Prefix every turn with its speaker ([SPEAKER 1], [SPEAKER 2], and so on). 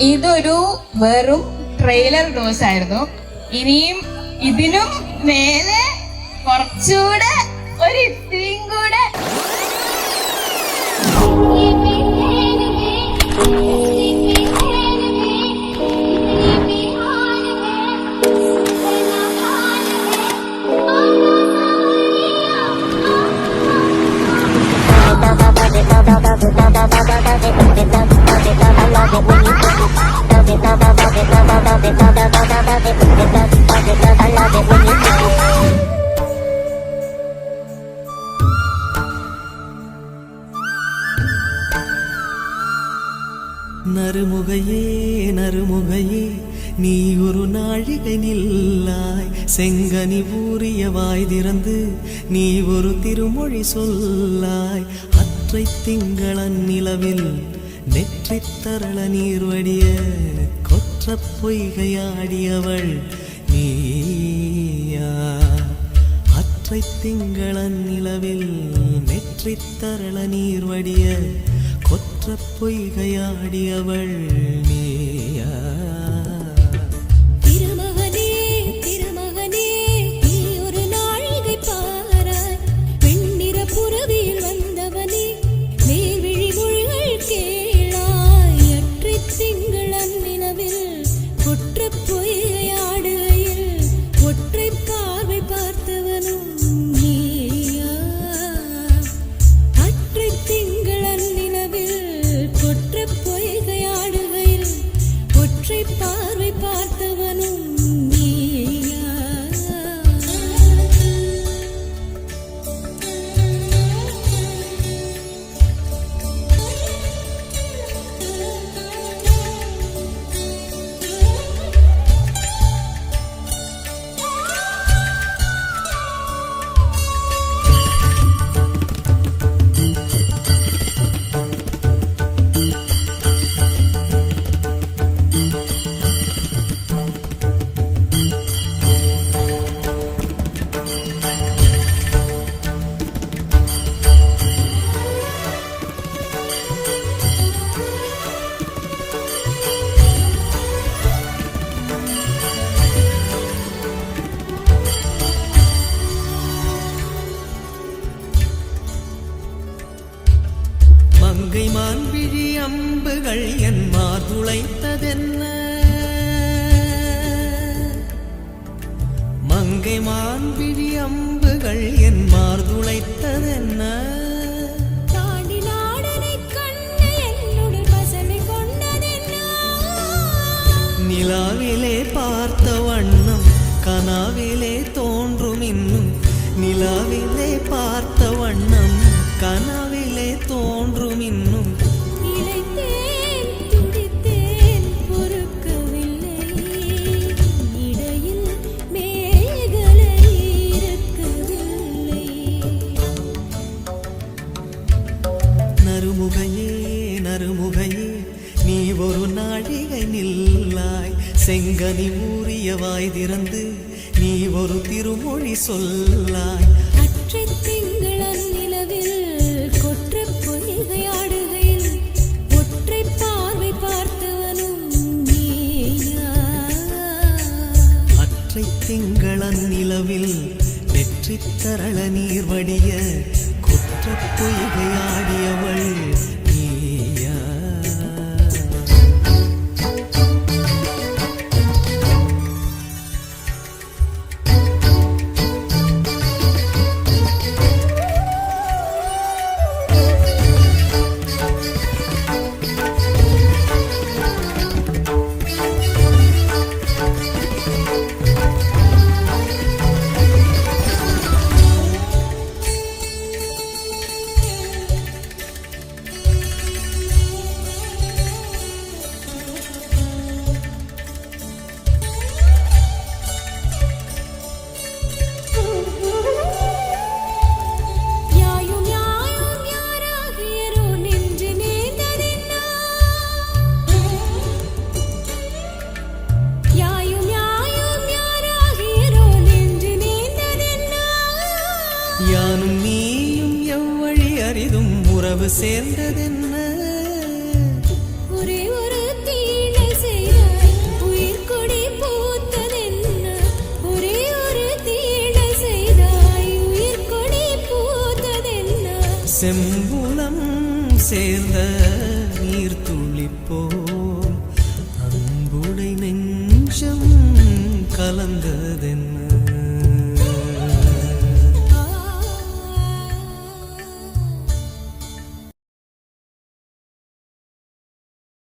[SPEAKER 1] ഇതൊരു വെറും trailer dose ആയിരുന്നു. ഇനിയും ഇതിനും മേലെ കുറച്ചുകൂടെ ഒരു ഇത്തിരിയും കൂടെ
[SPEAKER 2] நறுமுகையே நறுமுகையே நீ ஒரு நாழிகை நில்லாய், செங்கனி ஊறிய வாய் திறந்து நீ ஒரு திருமொழி சொல்லாய். அற்றை திங்களன் நிலவில் நெற்றி தரள நீர் வடிய கொற்ற பொய்கையாடியவள் நீயா. அற்றை திங்களன் நிலவில் நெற்றி தரள நீர் வடிய கொற்ற பொய்கையாடியவள் நீயா. மங்கை மான்விழி அம்புகள் என் மார்துளைத்ததென்ன, மங்கை மான்விழி அம்புகள் என் மார்துளைத்ததென்ன. நிலாவிலே பார்த்த வண்ணம் கனாவிலே தோன்றும் இன்னும், நிலாவிலே பார்த்த வண்ணம் கனாவிலே தோன்றும் இன்னும். நறுமுகையே நறுமுகையே நீ ஒரு நாழிகை நில்லாய், செங்கனி ஊறிய வாய் திறந்து நீ ஒரு திருமொழி சொல்லாய்.
[SPEAKER 3] அற்றை திங்களன் நிலவில் கொற்ற பொய்கையாடுகையில் ஒற்றை பார்வை பார்த்தவனும் நீயா.
[SPEAKER 2] அற்றை திங்களன் நிலவில் நெற்றி தரள நீர் வடிய கொற்ற பொய்கையாடியவள் நீயா. யானும் நீயும் எவ்வழி அரிதும் உறவு சேர்ந்ததென்ன,
[SPEAKER 3] ஒரே ஒரு தீனை
[SPEAKER 2] செம்புலம் சேர்ந்த நீர் துளிப்போல் அன்புடை நெஞ்சம் கலந்ததென்ன